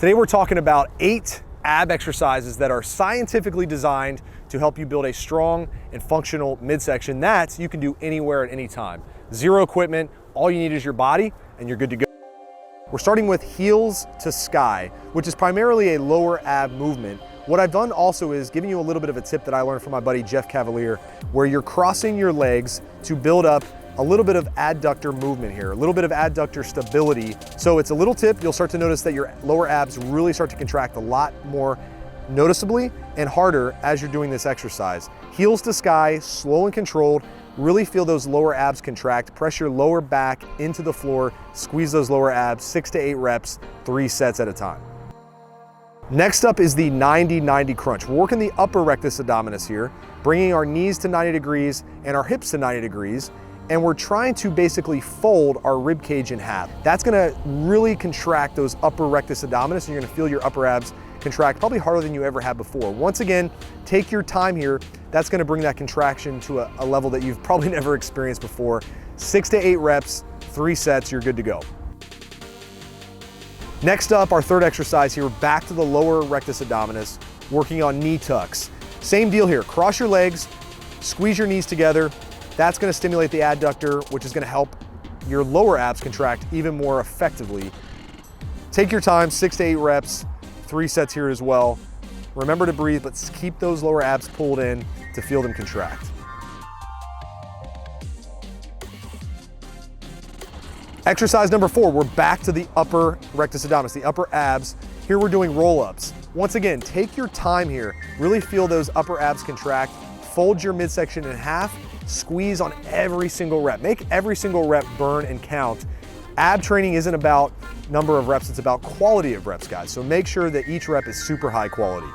Today we're talking about 8 ab exercises that are scientifically designed to help you build a strong and functional midsection that you can do anywhere at any time. Zero equipment, all you need is your body and you're good to go. We're starting with heels to sky, which is primarily a lower ab movement. What I've done also is giving you a little bit of a tip that I learned from my buddy Jeff Cavalier, where you're crossing your legs to build up a little bit of adductor movement here, a little bit of adductor stability. So it's a little tip. You'll start to notice that your lower abs really start to contract a lot more noticeably and harder as you're doing this exercise. Heels to sky, slow and controlled. Really feel those lower abs contract. Press your lower back into the floor. Squeeze those lower abs, 6 to 8 reps, 3 sets at a time. Next up is the 90-90 crunch. We're working the upper rectus abdominis here, bringing our knees to 90 degrees and our hips to 90 degrees. And we're trying to basically fold our rib cage in half. That's gonna really contract those upper rectus abdominis, and you're gonna feel your upper abs contract probably harder than you ever have before. Once again, take your time here. That's gonna bring that contraction to a level that you've probably never experienced before. 6 to 8 reps, 3 sets, you're good to go. Next up, our third exercise here, back to the lower rectus abdominis, working on knee tucks. Same deal here, cross your legs, squeeze your knees together. That's gonna stimulate the adductor, which is gonna help your lower abs contract even more effectively. Take your time, 6 to 8 reps, 3 sets here as well. Remember to breathe, but keep those lower abs pulled in to feel them contract. Exercise number 4, we're back to the upper rectus abdominis, the upper abs. Here we're doing roll-ups. Once again, take your time here. Really feel those upper abs contract. Fold your midsection in half. Squeeze on every single rep. Make every single rep burn and count. Ab training isn't about number of reps, it's about quality of reps, guys. So make sure that each rep is super high quality.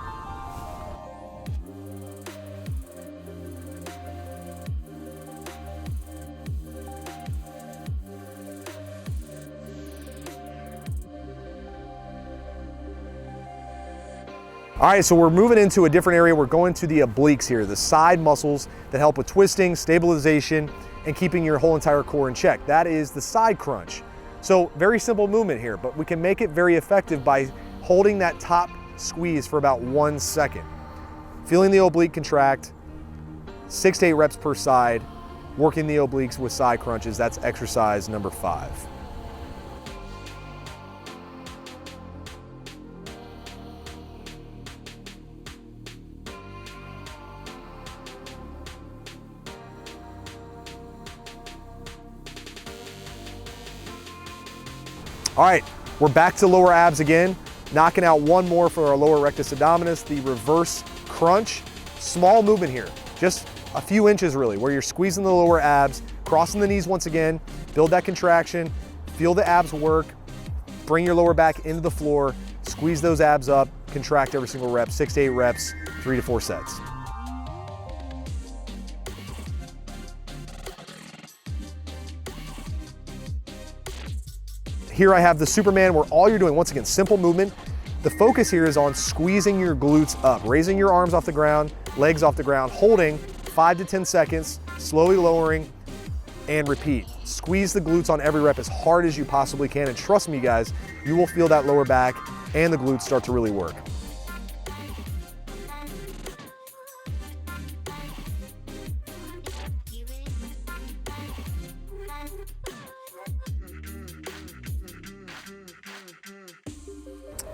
All right, so we're moving into a different area. We're going to the obliques here, the side muscles that help with twisting, stabilization, and keeping your whole entire core in check. That is the side crunch. So very simple movement here, but we can make it very effective by holding that top squeeze for about 1 second. Feeling the oblique contract, 6 to 8 reps per side, working the obliques with side crunches. That's exercise number 5. All right, we're back to lower abs again, knocking out one more for our lower rectus abdominis, the reverse crunch. Small movement here, just a few inches really, where you're squeezing the lower abs, crossing the knees once again, build that contraction, feel the abs work, bring your lower back into the floor, squeeze those abs up, contract every single rep, 6 to 8 reps, 3 to 4 sets. Here I have the Superman, where all you're doing, once again, simple movement. The focus here is on squeezing your glutes up, raising your arms off the ground, legs off the ground, holding 5 to 10 seconds, slowly lowering, and repeat. Squeeze the glutes on every rep as hard as you possibly can, and trust me guys, you will feel that lower back and the glutes start to really work.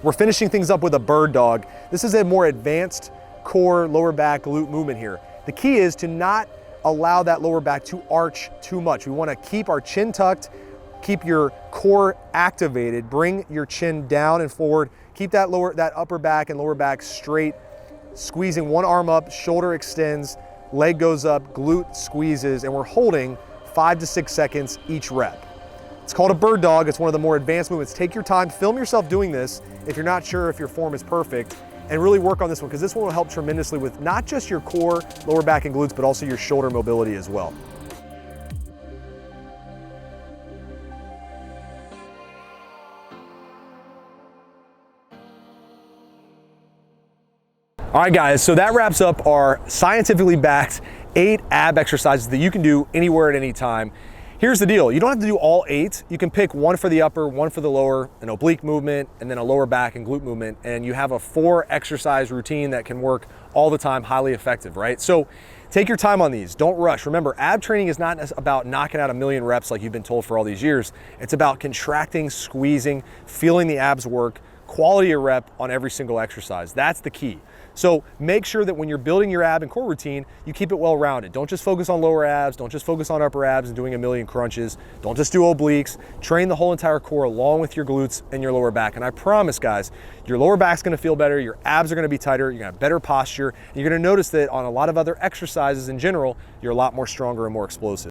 We're finishing things up with a bird dog. This is a more advanced core, lower back, glute movement here. The key is to not allow that lower back to arch too much. We wanna keep our chin tucked, keep your core activated, bring your chin down and forward, keep that upper back and lower back straight, squeezing one arm up, shoulder extends, leg goes up, glute squeezes, and we're holding 5 to 6 seconds each rep. It's called a bird dog. It's one of the more advanced movements. Take your time, film yourself doing this if you're not sure if your form is perfect, and really work on this one, because this one will help tremendously with not just your core, lower back and glutes, but also your shoulder mobility as well. All right guys, so that wraps up our scientifically backed 8 ab exercises that you can do anywhere at any time. Here's the deal, you don't have to do all 8. You can pick 1 for the upper, 1 for the lower, an oblique movement, and then a lower back and glute movement, and you have a 4 exercise routine that can work all the time, highly effective, right? So take your time on these, don't rush. Remember, ab training is not about knocking out 1,000,000 reps like you've been told for all these years. It's about contracting, squeezing, feeling the abs work, quality of rep on every single exercise. That's the key. So make sure that when you're building your ab and core routine, you keep it well-rounded. Don't just focus on lower abs, don't just focus on upper abs and doing 1,000,000 crunches. Don't just do obliques. Train the whole entire core along with your glutes and your lower back. And I promise, guys, your lower back's gonna feel better, your abs are gonna be tighter, you're gonna have better posture, and you're gonna notice that on a lot of other exercises in general, you're a lot more stronger and more explosive.